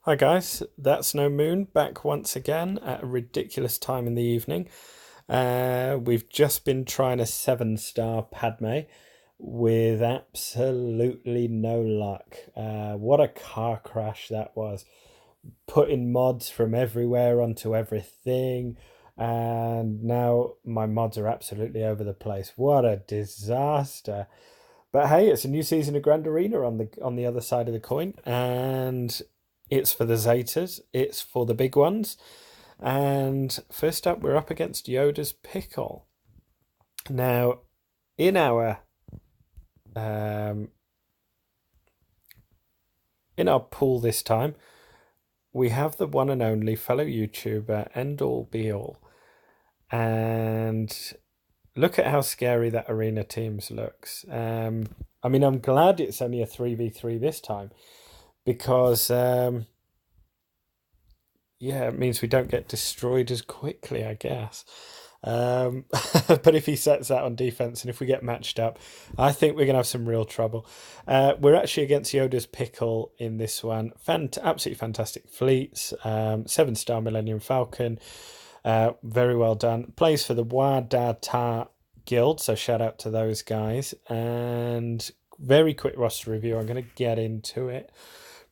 Hi guys, that's No Moon back once again at a ridiculous time in the evening. We've just been trying a 7-star Padme with absolutely no luck. What a car crash that was. Putting mods from everywhere onto everything, and now my mods are absolutely over the place. What a disaster. But hey, it's a new season of Grand Arena on the other side of the coin, and it's for the Zetas, it's for the big ones. And first up, we're up against Yoda's Pickle. Now, in our um, in our pool this time, we have the one and only fellow YouTuber End All Be All, and look at how scary that arena teams looks. I mean, I'm glad it's only a 3v3 this time because yeah, it means we don't get destroyed as quickly, I guess. But if he sets that on defense and if we get matched up, I think we're going to have some real trouble. We're actually against Yoda's Pickle in this one. Absolutely fantastic fleets. 7-star Millennium Falcon. Very well done. Plays for the Wada Ta Guild, so shout out to those guys. And very quick roster review. I'm going to get into it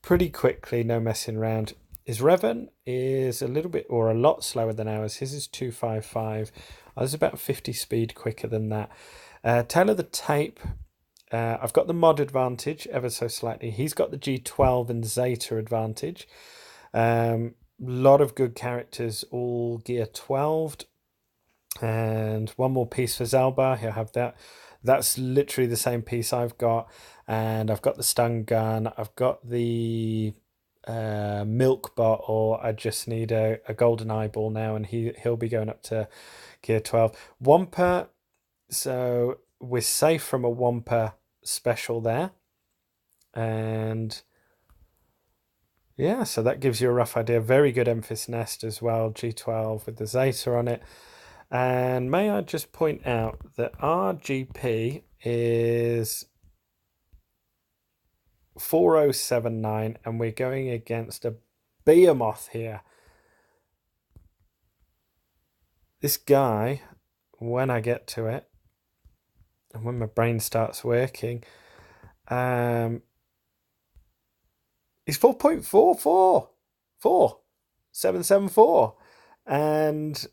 pretty quickly, no messing around. His Revan is a little bit or a lot slower than ours. His is 255. I was about 50 speed quicker than that. Tail of the Tape. I've got the mod advantage ever so slightly. He's got the G12 and Zeta advantage. Lot of good characters, all gear 12. And one more piece for Zelba. He'll have that. That's literally the same piece I've got. And I've got the stun gun. I've got the milk bottle. I just need a golden eyeball now, and he'll be going up to gear 12. Wampa, so we're safe from a Wampa special there. And yeah, so that gives you a rough idea. Very good Emphis Nest as well, G12 with the Zeta on it. And may I just point out that our GP is 4079 and we're going against a behemoth here. This guy, when I get to it, and when my brain starts working, he's 4.44774, and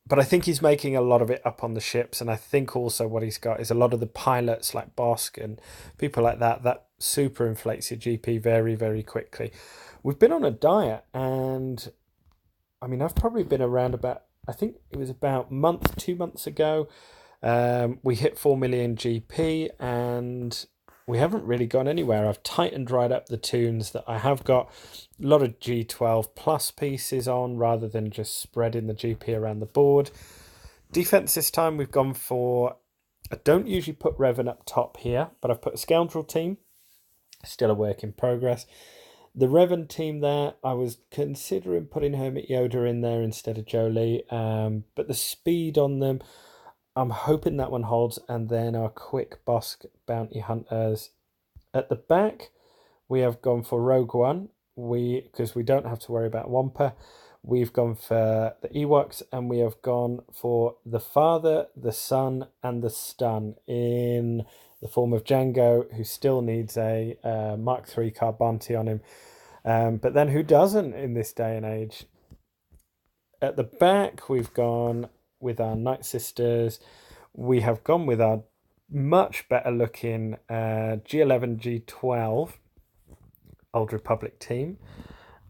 but I think he's making a lot of it up on the ships, and I think also what he's got is a lot of the pilots like Bosk and people like that. That super inflates your GP very, very quickly. We've been on a diet, and I mean, I've probably been around about, I think it was about 2 months ago. We hit 4 million GP, and we haven't really gone anywhere. I've tightened right up the tunes that I have got a lot of G12 plus pieces on rather than just spreading the GP around the board. Defense this time we've gone for, I don't usually put Revan up top here, but I've put a Scoundrel team, still a work in progress. The Revan team there, I was considering putting Hermit Yoda in there instead of Jolie, but the speed on them, I'm hoping that one holds. And then our quick Bosk Bounty Hunters. At the back, we have gone for Rogue One, because we don't have to worry about Wampa. We've gone for the Ewoks, and we have gone for the Father, the Son, and the Stun in the form of Django, who still needs a Mark III car bounty on him. But then who doesn't in this day and age? At the back, we've gone with our Night Sisters. We have gone with our much better looking G11, G12 Old Republic team.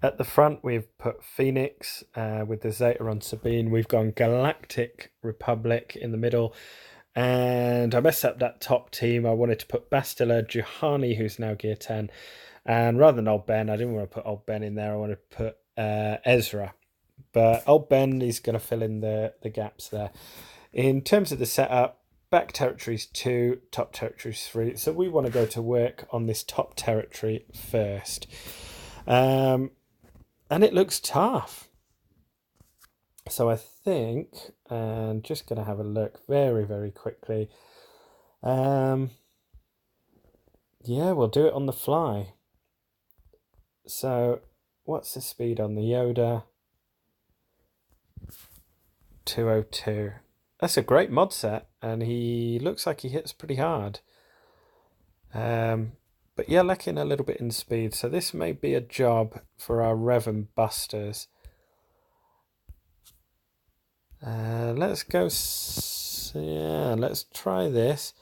At the front, we've put Phoenix with the Zeta on Sabine. We've gone Galactic Republic in the middle. And I messed up that top team. I wanted to put Bastila, Juhani, who's now gear 10. And rather than Old Ben, I didn't want to put Old Ben in there. I wanted to put Ezra. But Old Ben is going to fill in the gaps there. In terms of the setup, back territories 2, top territories 3. So we want to go to work on this top territory first. And it looks tough. So I think, and just going to have a look very, very quickly. Yeah, we'll do it on the fly. So What's the speed on the Yoda? 202. That's a great mod set, and he looks like he hits pretty hard. But yeah, lacking a little bit in speed, so this may be a job for our Revan Busters. Let's go. Yeah, let's try this,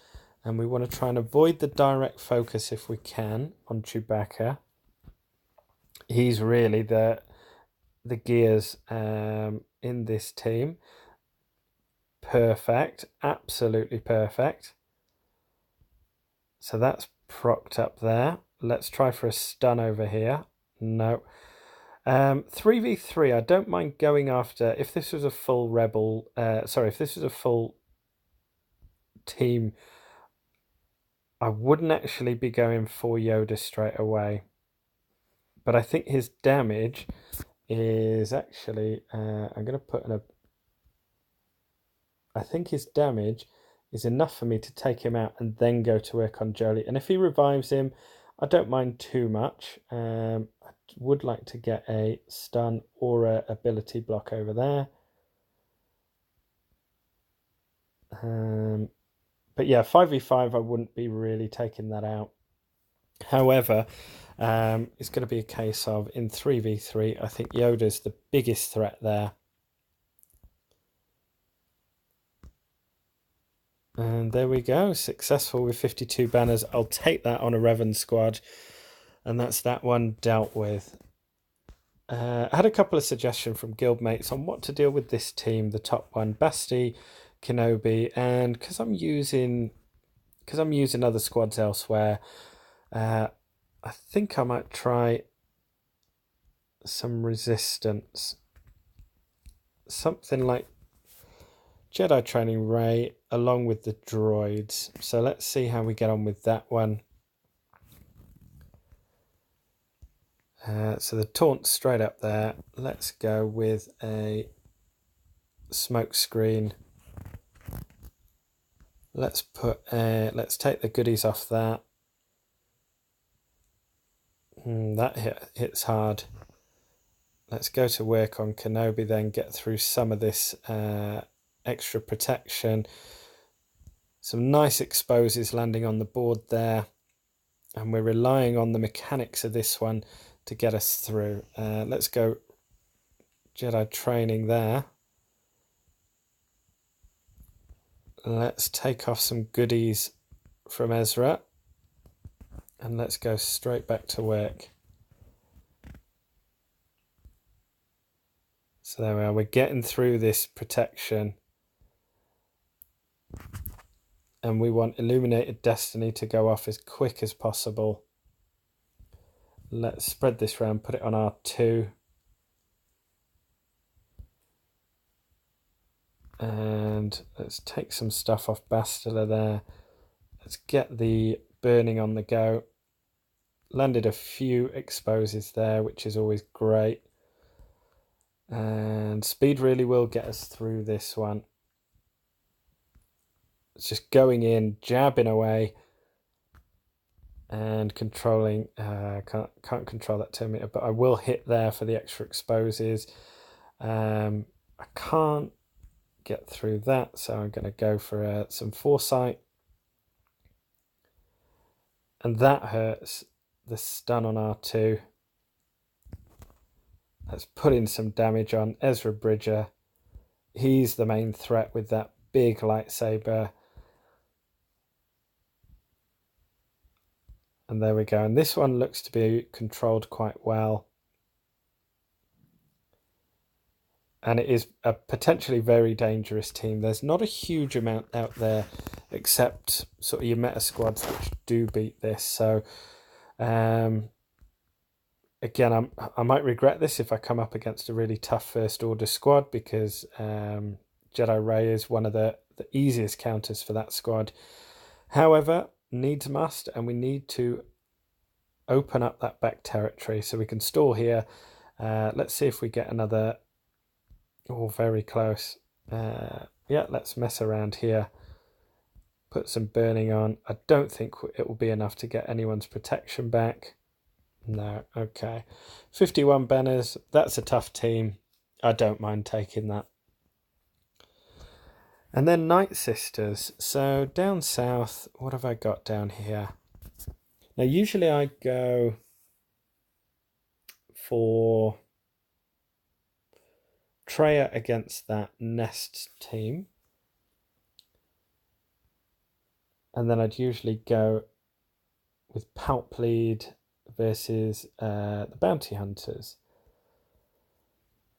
and we want to try and avoid the direct focus if we can on Chewbacca. He's really the gears in this team. Perfect, absolutely perfect. So that's propped up there. Let's try for a stun over here. No. 3v3, I don't mind going after, if this was a full rebel, if this was a full team, I wouldn't actually be going for Yoda straight away. But I think his damage is actually, I'm going to put in a, I think his damage is enough for me to take him out and then go to work on Jolie. And if he revives him, I don't mind too much. I would like to get a stun or a ability block over there. But yeah, 5v5, I wouldn't be really taking that out. However, it's going to be a case of in 3v3, I think Yoda's the biggest threat there. And there we go, successful with 52 banners. I'll take that on a Revan squad, and that's that one dealt with. I had a couple of suggestions from guildmates on what to deal with this team. The top one, Basti, Kenobi, and because I'm using other squads elsewhere, I think I might try some resistance, something like Jedi Training Ray along with the droids. So let's see how we get on with that one. So the taunt straight up there. Let's go with a smoke screen. Let's take the goodies off that. That hits hard. Let's go to work on Kenobi then, get through some of this extra protection. Some nice exposes landing on the board there. And we're relying on the mechanics of this one to get us through. Let's go Jedi Training there. Let's take off some goodies from Ezra. And let's go straight back to work. So there we are. We're getting through this protection. And we want Illuminated Destiny to go off as quick as possible. Let's spread this round, put it on R2. And let's take some stuff off Bastila there. Let's get the burning on the go. Landed a few exposes there, which is always great. And speed really will get us through this one. It's just going in, jabbing away, and controlling. Can't control that 10 meter, but I will hit there for the extra exposes. I can't get through that, so I'm going to go for some foresight. And that hurts. The stun on R2. Let's put in some damage on Ezra Bridger. He's the main threat with that big lightsaber. And there we go. And this one looks to be controlled quite well. And it is a potentially very dangerous team. There's not a huge amount out there except sort of your meta squads which do beat this. So again, I might regret this if I come up against a really tough First Order squad, because Jedi Ray is one of the easiest counters for that squad. However, needs must, and we need to open up that back territory so we can stall here. Let's see if we get another. Oh, very close. Yeah, let's mess around here. Put some burning on. I don't think it will be enough to get anyone's protection back. No, okay. 51 banners, that's a tough team. I don't mind taking that. And then Night Sisters. So down south, what have I got down here? Now, usually I go for Treya against that Nest team. And then I'd usually go with Palplead versus the Bounty Hunters.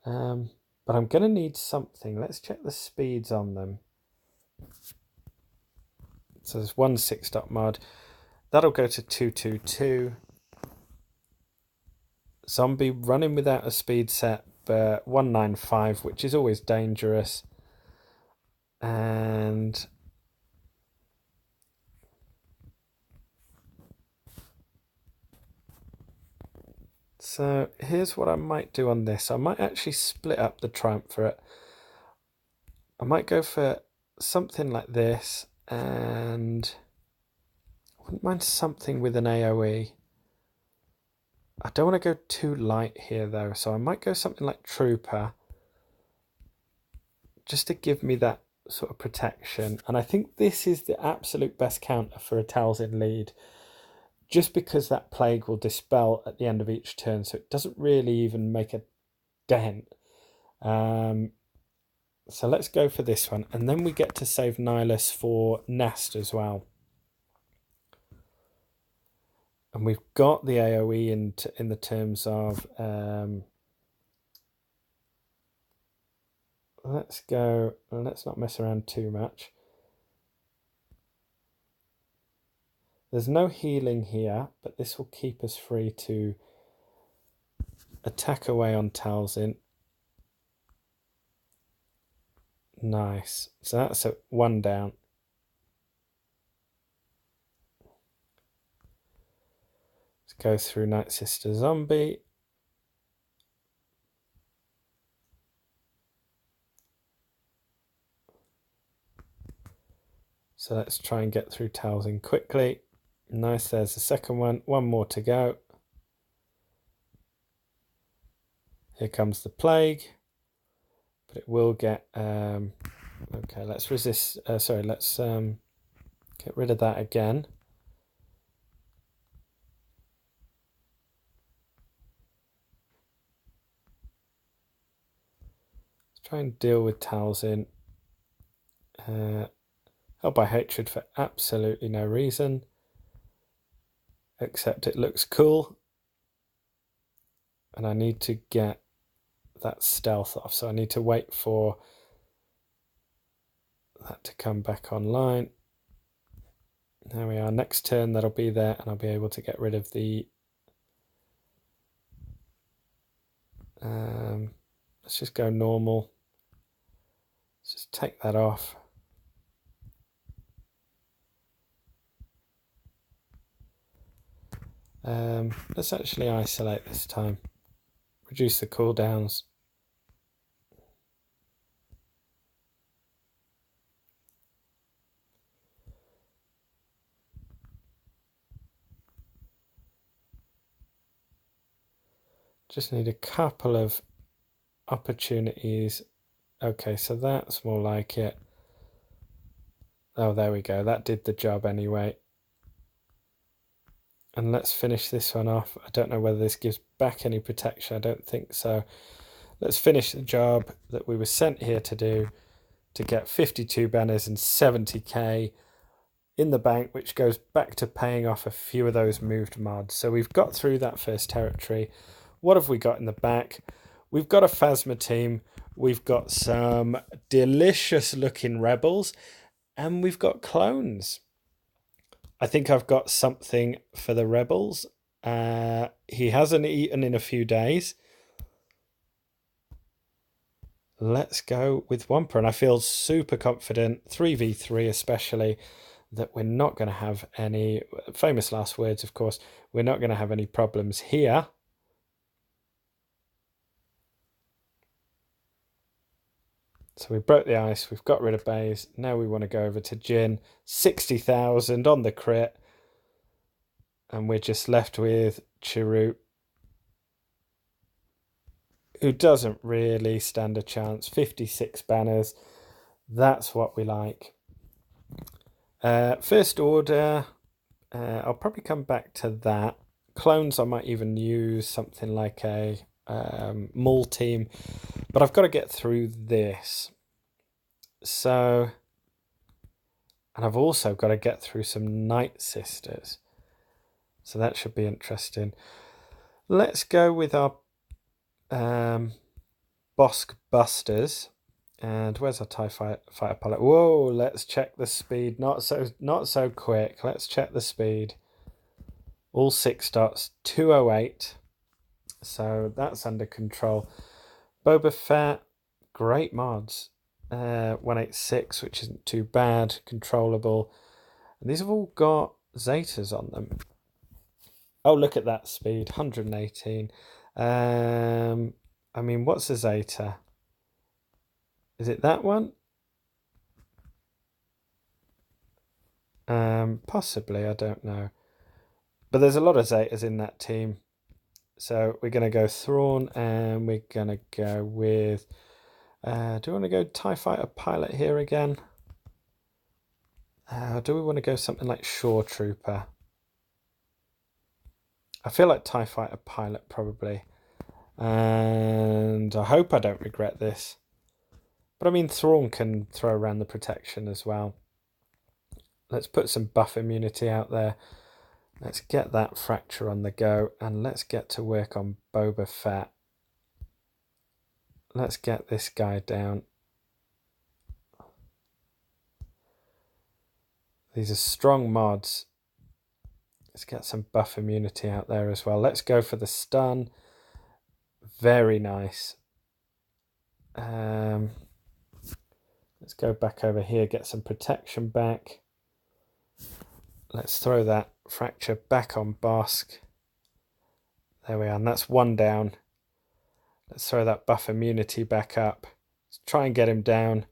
But I'm going to need something. Let's check the speeds on them. So there's one 6-dot mod. That'll go to 222. Zombie running without a speed set, but 195, which is always dangerous. And so here's what I might do on this. I might actually split up the triumvirate. I might go for something like this, and I wouldn't mind something with an AoE. I don't want to go too light here though, so I might go something like Trooper, just to give me that sort of protection. And I think this is the absolute best counter for a Talzin lead, just because that plague will dispel at the end of each turn, so it doesn't really even make a dent. So let's go for this one, and then we get to save Nihilus for Nest as well. And we've got the AoE in the terms of let's not mess around too much. There's no healing here, but this will keep us free to attack away on Talzin. Nice. So that's a 1 down. Let's go through Night Sister Zombie. So let's try and get through Talzin quickly. Nice, there's the second one. One more to go. Here comes the plague. But it will get... okay, let's resist... let's get rid of that again. Let's try and deal with Talzin. Held by Hatred for absolutely no reason. Except it looks cool. And I need to get that stealth off. So I need to wait for that to come back online. There we are. Next turn that'll be there, and I'll be able to get rid of the... let's just go normal. Let's just take that off. Let's actually isolate this time. Reduce the cooldowns. Just need a couple of opportunities. Okay, so that's more like it. Oh, there we go. That did the job anyway. And let's finish this one off. I don't know whether this gives back any protection. I don't think so. Let's finish the job that we were sent here to do, to get 52 banners and 70k in the bank, which goes back to paying off a few of those moved mods. So we've got through that first territory. What have we got in the back? We've got a Phasma team. We've got some delicious looking rebels, and we've got clones. I think I've got something for the rebels. He hasn't eaten in a few days. Let's go with Wampa, and I feel super confident, 3v3 especially, that we're not going to have any, famous last words of course, we're not going to have any problems here. So we broke the ice, we've got rid of Bays, now we want to go over to Jin, 60,000 on the crit. And we're just left with Chirrut, who doesn't really stand a chance. 56 banners. That's what we like. First order, I'll probably come back to that. Clones, I might even use something like a mall team, but I've got to get through this. So, and I've also got to get through some Night Sisters. So that should be interesting. Let's go with our Bosk Busters. And where's our TIE fighter pilot? Whoa, let's check the speed. Not so quick. Let's check the speed. All 6 dots, 208. So that's under control. Boba Fett, great mods. 186, which isn't too bad. Controllable. And these have all got Zetas on them. Oh, look at that speed, 118. I mean, what's a Zeta? Is it that one? Possibly, I don't know. But there's a lot of Zetas in that team. So we're going to go Thrawn, and we're going to go with... do we want to go TIE Fighter Pilot here again? Do we want to go something like Shore Trooper? I feel like TIE Fighter Pilot probably. And I hope I don't regret this. But I mean, Thrawn can throw around the protection as well. Let's put some buff immunity out there. Let's get that fracture on the go. And let's get to work on Boba Fett. Let's get this guy down. These are strong mods. Let's get some buff immunity out there as well. Let's go for the stun. Very nice. Let's go back over here, get some protection back. Let's throw that fracture back on Bosk. There we are, and that's 1 down. Let's throw that buff immunity back up. Let's try and get him down.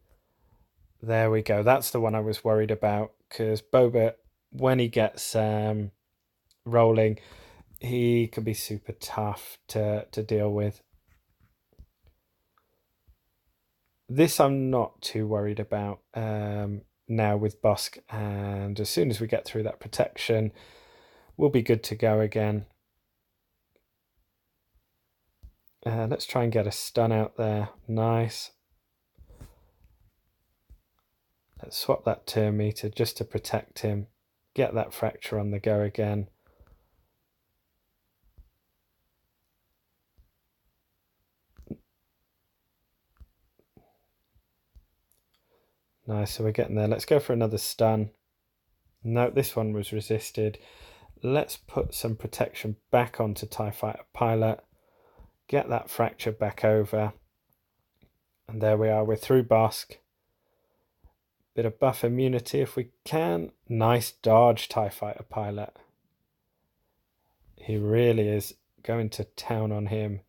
There we go. That's the one I was worried about, because Boba, when he gets rolling, he can be super tough to deal with. This I'm not too worried about now with Bosk, and as soon as we get through that protection, we'll be good to go again. Let's try and get a stun out there. Nice. Let's swap that turn meter just to protect him. Get that fracture on the go again. Nice, so we're getting there. Let's go for another stun. No, this one was resisted. Let's put some protection back onto TIE Fighter Pilot. Get that fracture back over. And there we are, we're through Bosk. Bit of buff immunity if we can. Nice dodge, TIE Fighter Pilot. He really is going to town on him.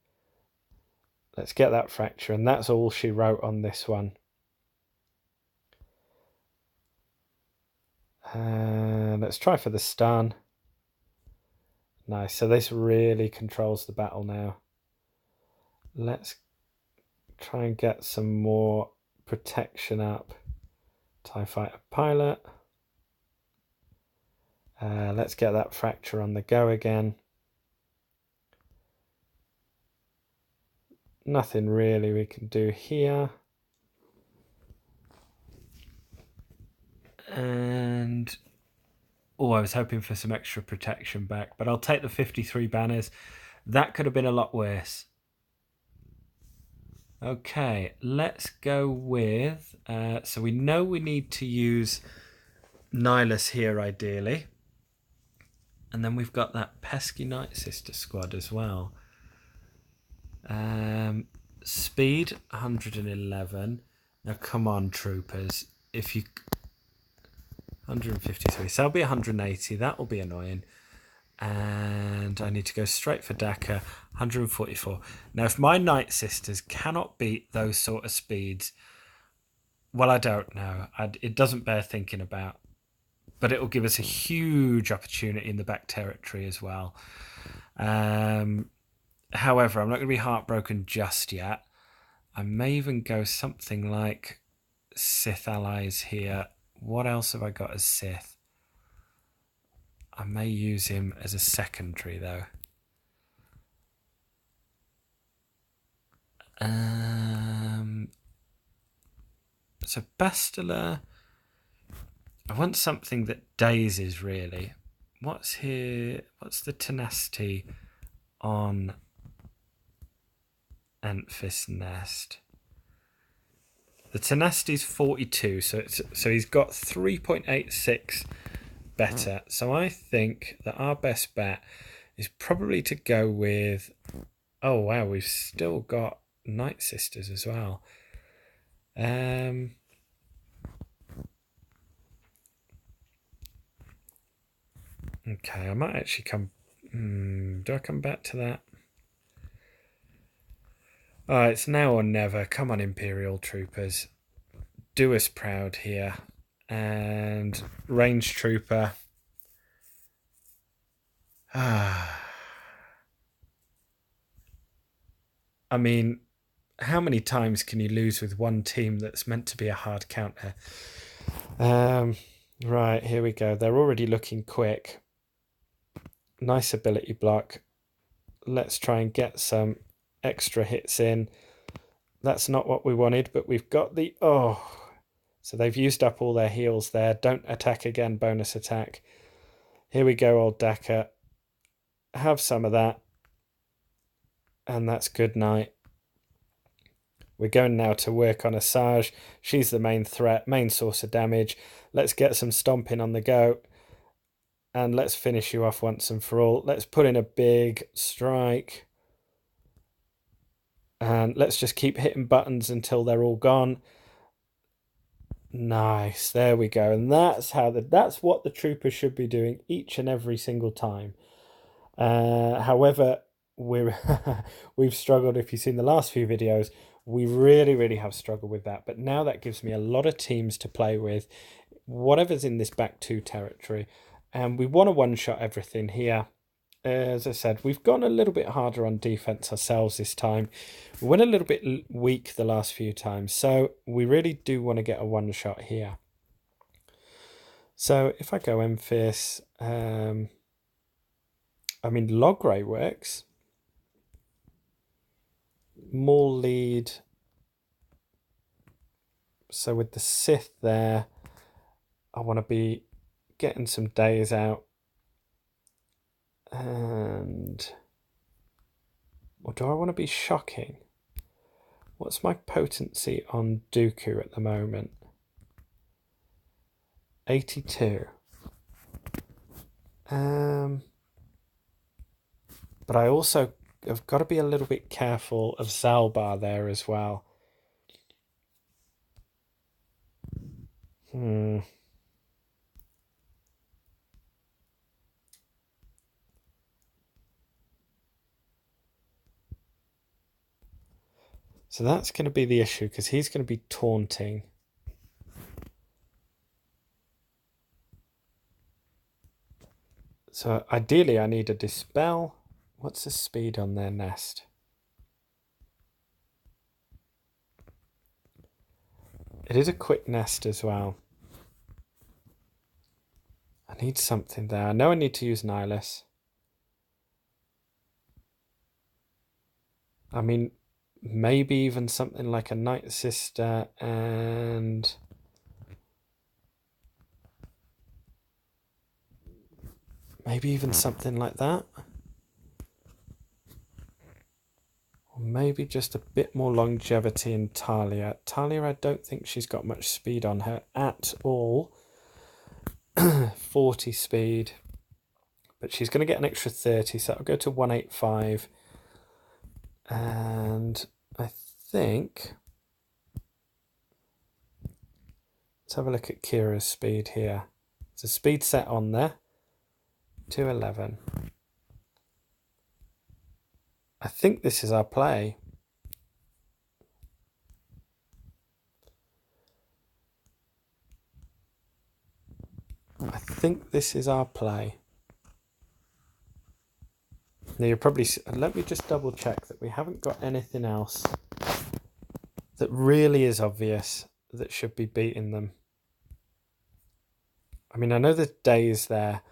Let's get that fracture, and that's all she wrote on this one. Let's try for the stun. Nice, so this really controls the battle now. Let's try and get some more protection up. TIE Fighter Pilot. Let's get that fracture on the go again. Nothing really we can do here. And I was hoping for some extra protection back, but I'll take the 53 banners. That could have been a lot worse. Okay, let's go with... so we know we need to use Nihilus here, ideally. And then we've got that pesky Night Sister squad as well. Speed, 111. Now, come on, troopers. If you... 153. So that'll be 180. That will be annoying. And I need to go straight for Dakar, 144. Now, if my Night Sisters cannot beat those sort of speeds, well, I don't know. It doesn't bear thinking about. but it will give us a huge opportunity in the back territory as well. However, I'm not going to be heartbroken just yet. I may even go something like Sith allies here. What else have I got as Sith? I may use him as a secondary though. So Bastila, I want something that dazes really. What's here? What's the tenacity on Antfist Nest? The tenacity is 42, so he's got 3.86 better. So I think that our best bet is probably to go with... Oh wow, we've still got Night Sisters as well. Okay, I might actually come... do I come back to that? Oh, it's now or never. Come on, Imperial troopers. Do us proud here. And range trooper. I mean, how many times can you lose with one team that's meant to be a hard counter? Right, here we go. They're already looking quick. Nice ability block. Let's try and get some extra hits in. That's not what we wanted, but we've got the... Oh, so they've used up all their heals there. Don't attack again, bonus attack. Here we go, old Dakar. Have some of that. And that's good night. We're going now to work on Asajj. She's the main threat, main source of damage. Let's get some stomping on the go. And let's finish you off once and for all. Let's put in a big strike. And let's just keep hitting buttons until they're all gone. Nice, there we go. And that's what the troopers should be doing each and every single time. However, we've struggled. If you've seen the last few videos, we really have struggled with that. But now that gives me a lot of teams to play with, whatever's in this back two territory. And we want to one-shot everything here. As I said, we've gone a little bit harder on defense ourselves this time. We went a little bit weak the last few times, so we really do want to get a one-shot here. So if I go Memphis, I mean, Logray works. More lead. So with the Sith there, I want to be getting some days out. And... Or do I want to be shocking? What's my potency on Dooku at the moment? 82. But I also have got to be a little bit careful of Zalbar there as well. So that's going to be the issue, because he's going to be taunting. So ideally I need a dispel. What's the speed on their nest? It is a quick nest as well. I need something there. I know I need to use Nihilus. I mean, maybe even something like a Night Sister and... Maybe even something like that. Or maybe just a bit more longevity in Talia. Talia, I don't think she's got much speed on her at all. 40 speed. But she's going to get an extra 30, so that'll go to 185. And I think... Let's have a look at Kira's speed here. There's a speed set on there. 211. I think this is our play. I think this is our play. Now you're probably... Let me just double check that we haven't got anything else that really is obvious that should be beating them. I mean, I know the day is there,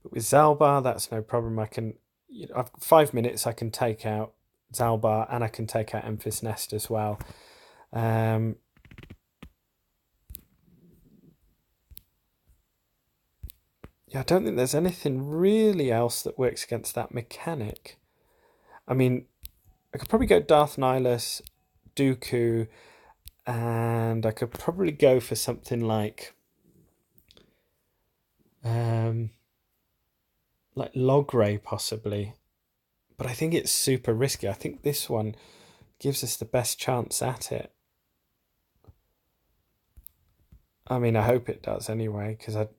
but with Zalbar, that's no problem. I can... I've 5 minutes, I can take out Zalbar and I can take out Emphis Nest as well. Yeah, I don't think there's anything really else that works against that mechanic. I mean, I could probably go Darth Nihilus, Dooku, and I could probably go for something like Logray possibly. But I think it's super risky. I think this one gives us the best chance at it. I mean, I hope it does anyway, because I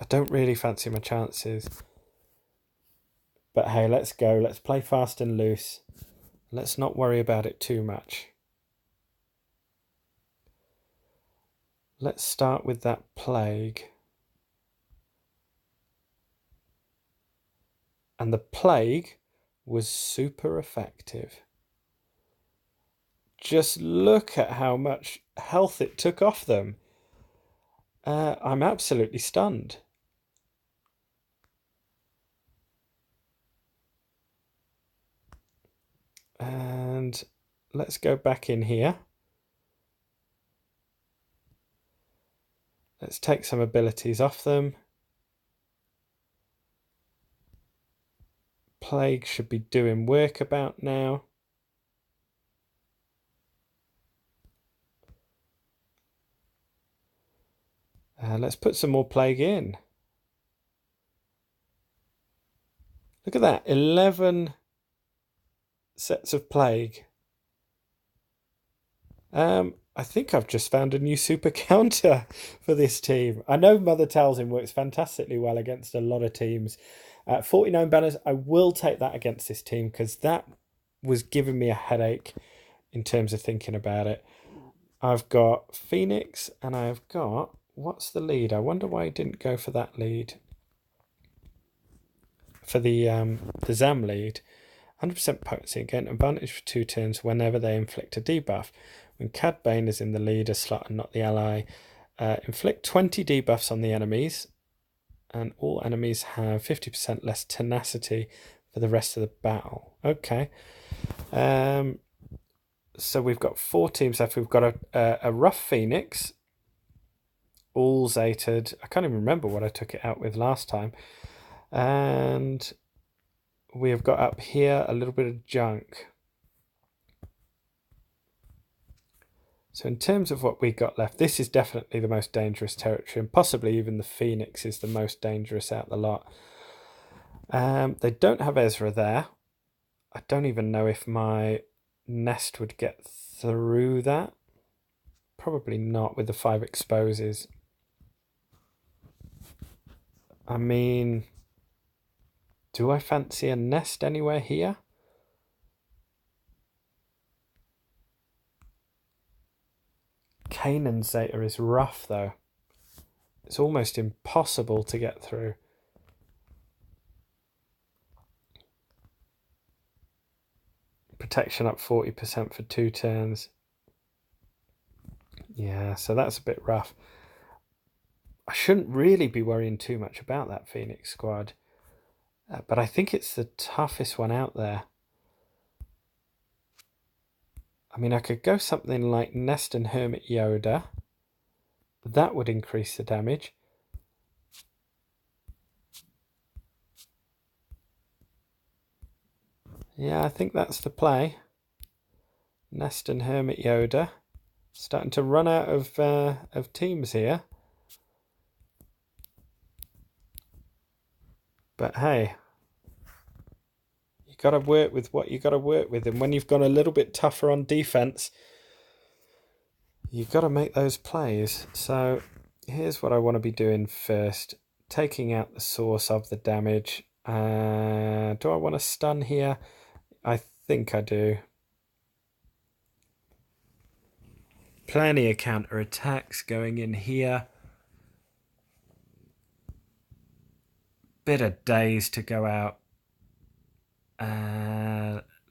don't really fancy my chances. But hey, let's go. Let's play fast and loose. Let's not worry about it too much. Let's start with that plague. And the plague was super effective. Just look at how much health it took off them. I'm absolutely stunned. And let's go back in here. Let's take some abilities off them. Plague should be doing work about now. Let's put some more plague in. Look at that, 11 sets of plague. I think I've just found a new super counter for this team. I know Mother Talzin works fantastically well against a lot of teams. 49 banners, I will take that against this team because that was giving me a headache in terms of thinking about it. I've got Phoenix and I've got... What's the lead? I wonder why I didn't go for that lead. For the Zam lead. 100% potency, again, advantage for 2 turns whenever they inflict a debuff. When Cad Bane is in the leader slot and not the ally, inflict 20 debuffs on the enemies, and all enemies have 50% less tenacity for the rest of the battle. Okay. So we've got 4 teams left. We've got a Rough Phoenix, all Zated. I can't even remember what I took it out with last time. And we have got up here a little bit of junk. So in terms of what we got left, this is definitely the most dangerous territory, and possibly even the Phoenix is the most dangerous out of the lot. They don't have Ezra there. I don't even know if my Nest would get through that. Probably not with the 5 exposes. I mean, do I fancy a Nest anywhere here? Kanan Zeta is rough though. It's almost impossible to get through. Protection up 40% for 2 turns. Yeah, so that's a bit rough. I shouldn't really be worrying too much about that Phoenix squad. But I think it's the toughest one out there. I mean, I could go something like Nest and Hermit Yoda. That would increase the damage. Yeah, I think that's the play. Nest and Hermit Yoda. Starting to run out of teams here. But hey, you got to work with what you got to work with. And when you've gone a little bit tougher on defense, you've got to make those plays. So here's what I want to be doing first. Taking out the source of the damage. Do I want to stun here? I think I do. Plenty of counter attacks going in here. bit of days to go out.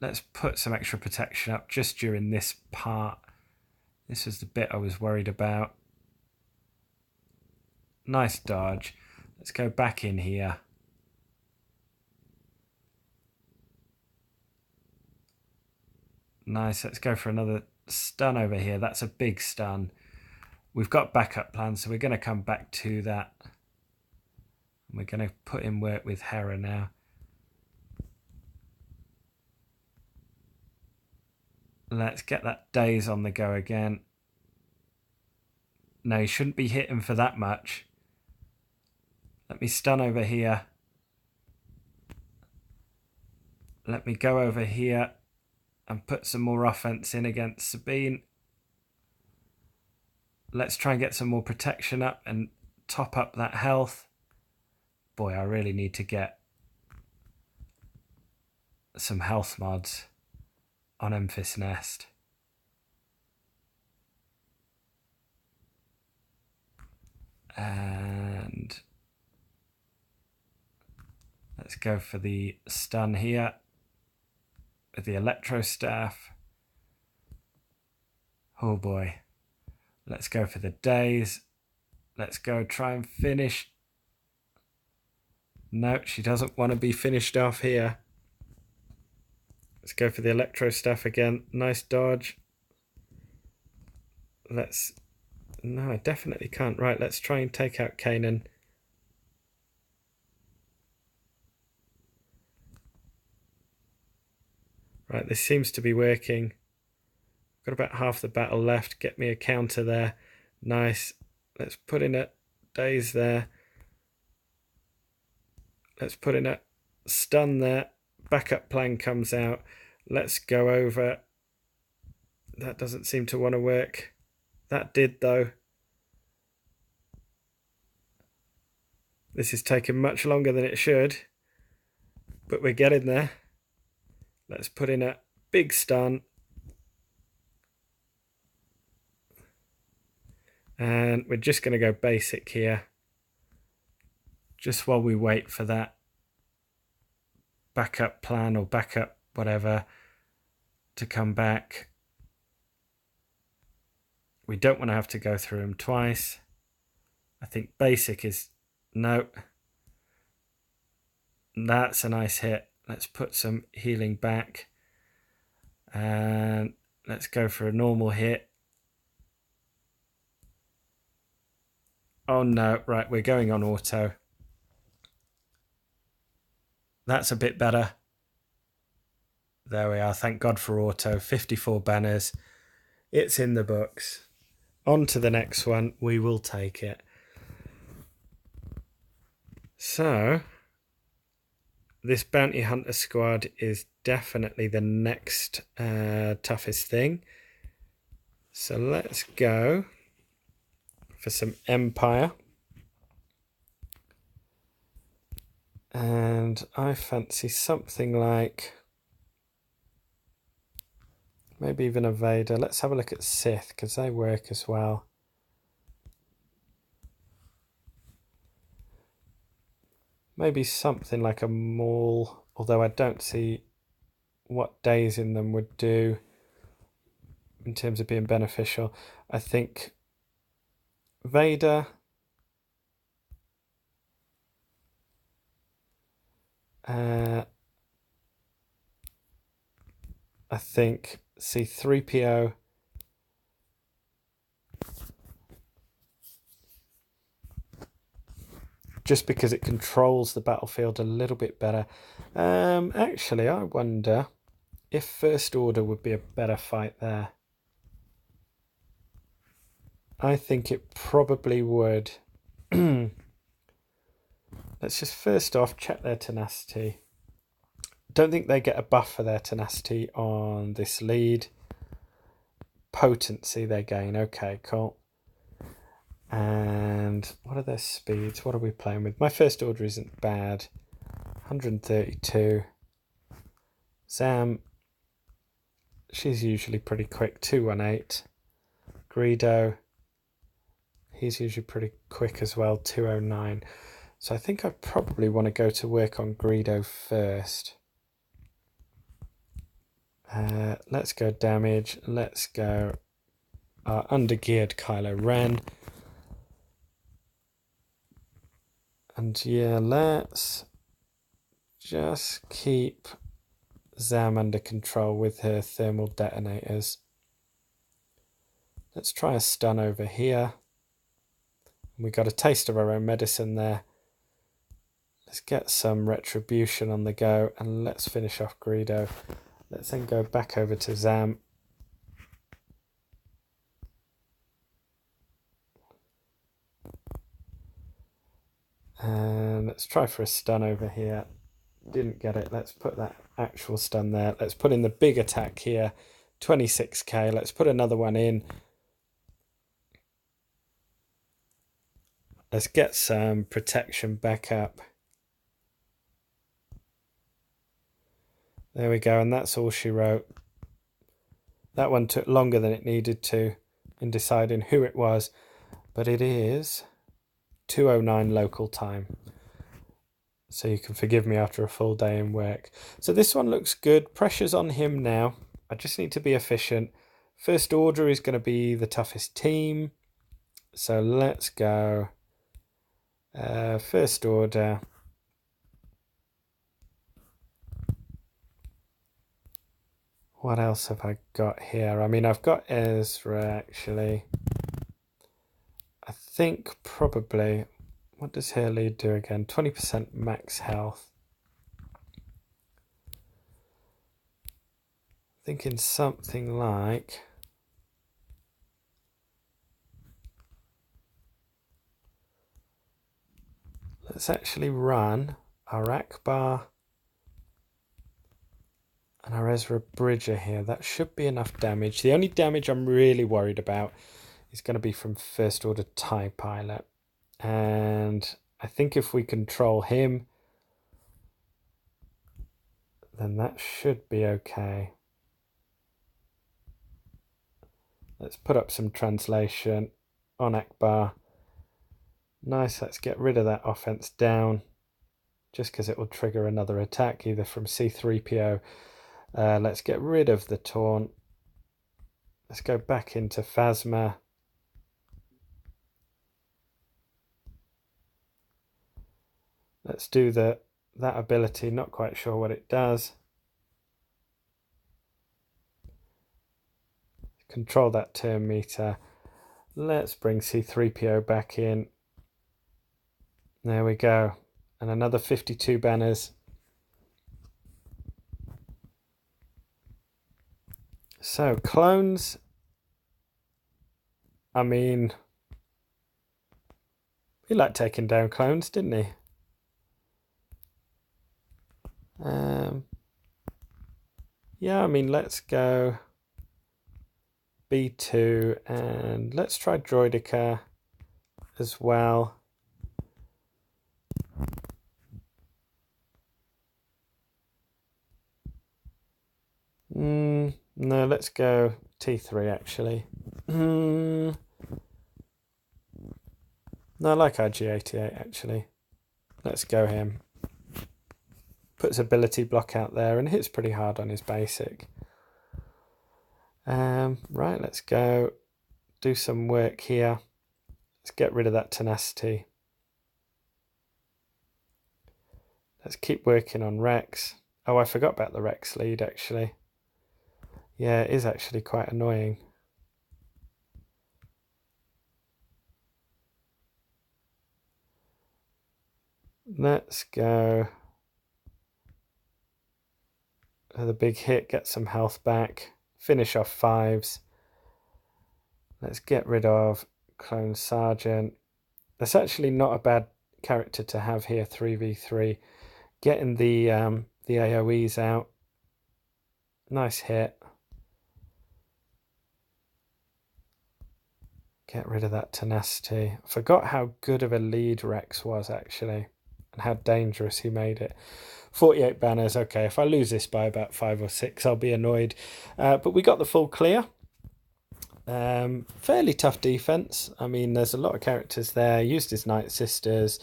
Let's put some extra protection up just during this part. This was the bit I was worried about. Nice dodge. Let's go back in here. Nice. Let's go for another stun over here. That's a big stun. We've got backup plans, so we're going to come back to that. We're going to put in work with Hera now. Let's get that daze on the go again. No, you shouldn't be hitting for that much. Let me stun over here. Let me go over here and put some more offense in against Sabine. Let's try and get some more protection up and top up that health. Boy, I really need to get some health mods on Memphis Nest. And let's go for the stun here with the electro staff. Oh boy. Let's go for the daze. Let's go try and finish. No, she doesn't want to be finished off here. Let's go for the electro staff again. Nice dodge. No, I definitely can't. Right, let's try and take out Kanan. Right, this seems to be working. Got about half the battle left. Get me a counter there. Nice. Let's put in a daze there. Let's put in a stun there. Backup plan comes out. Let's go over. That doesn't seem to want to work. That did though. This is taking much longer than it should, but we're getting there. Let's put in a big stun. And we're just going to go basic here. Just while we wait for that backup plan or backup whatever to come back. We don't want to have to go through them twice. I think basic is no. That's a nice hit. Let's put some healing back. And let's go for a normal hit. Oh no, right, we're going on auto. That's a bit better. There we are, thank God for auto. 54 banners. It's in the books. On to the next one, we will take it. So, this Bounty Hunter squad is definitely the next toughest thing. So let's go for some Empire. And I fancy something like maybe even a Vader. Let's have a look at Sith because they work as well. Maybe something like a Maul, although I don't see what days in them would do in terms of being beneficial. I think Vader, I think C-3PO, just because it controls the battlefield a little bit better. Actually, I wonder if First Order would be a better fight there. I think it probably would. Let's just first off check their tenacity. Don't think they get a buff for their tenacity on this lead. Potency they gain. Okay, cool. And what are their speeds? What are we playing with? My First Order isn't bad. 132. Zam, she's usually pretty quick. 218. Greedo, he's usually pretty quick as well. 209. So I think I probably want to go to work on Greedo first. Let's go damage. Let's go our undergeared Kylo Ren. And yeah, let's just keep Zam under control with her thermal detonators. Let's try a stun over here. We got a taste of our own medicine there. Let's get some retribution on the go, and let's finish off Greedo. Let's then go back over to Zam. And let's try for a stun over here. Didn't get it. Let's put that actual stun there. Let's put in the big attack here. 26k. Let's put another one in. Let's get some protection back up. There we go, and that's all she wrote. That one took longer than it needed to in deciding who it was, but it is 2:09 local time. So you can forgive me after a full day in work. So this one looks good. Pressure's on him now. I just need to be efficient. First Order is going to be the toughest team. So let's go. First Order. What else have I got here? I mean, I've got Ezra, actually. I think probably... What does her lead do again? 20% max health. Thinking something like... Let's actually run our Akbar and our Ezra Bridger here. That should be enough damage. The only damage I'm really worried about is going to be from First Order TIE Pilot. And I think if we control him, then that should be okay. Let's put up some translation on Akbar. Nice, let's get rid of that offense down, just because it will trigger another attack, either from C-3PO. Let's get rid of the taunt. Let's go back into Phasma. Let's do that ability, not quite sure what it does. Control that turn meter. Let's bring C-3PO back in. There we go. And another 52 banners. So, clones. I mean, he liked taking down clones, didn't he? Yeah, I mean, let's go B2 and let's try Droidica as well. No, let's go T3 actually. No, I like our G88 actually. Let's go him. Puts ability block out there and hits pretty hard on his basic. Right, let's go do some work here. Let's get rid of that tenacity. Let's keep working on Rex. Oh, I forgot about the Rex lead actually. Yeah, it is actually quite annoying. Let's go. The big hit, get some health back. Finish off 5s. Let's get rid of Clone Sergeant. That's actually not a bad character to have here, 3v3. Getting the AoEs out. Nice hit. Get rid of that tenacity. I forgot how good of a lead Rex was actually, and how dangerous he made it. 48 banners. Okay, if I lose this by about 5 or 6, I'll be annoyed. But we got the full clear. Fairly tough defense. I mean, there's a lot of characters there. Used his Night Sisters.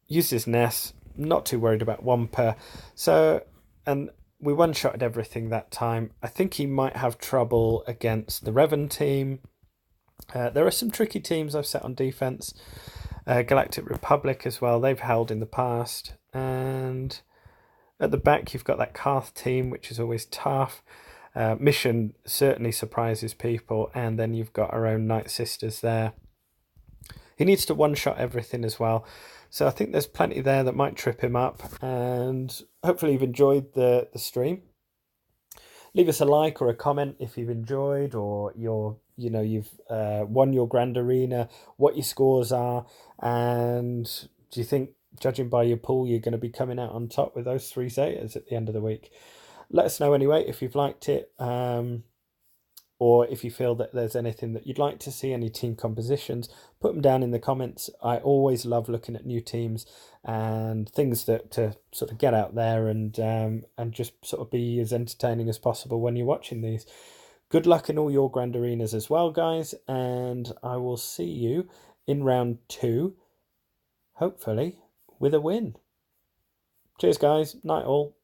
Uses Ness, not too worried about Wampa. So, and we one-shotted everything that time. I think he might have trouble against the Revan team. There are some tricky teams I've set on defense. Galactic Republic as well, they've held in the past. And at the back, you've got that Karth team, which is always tough. Mission certainly surprises people. And then you've got our own Night Sisters there. He needs to one-shot everything as well. So I think there's plenty there that might trip him up. And hopefully you've enjoyed the stream. Leave us a like or a comment if you've enjoyed, or you've won your Grand Arena, what your scores are, and do you think, judging by your pool, you're going to be coming out on top with those 3 Zetas at the end of the week? Let us know anyway if you've liked it, or if you feel that there's anything that you'd like to see, any team compositions, put them down in the comments. I always love looking at new teams and things that to sort of get out there and just sort of be as entertaining as possible when you're watching these. Good luck in all your Grand Arenas as well, guys, and I will see you in round 2, hopefully with a win. Cheers, guys. Night all.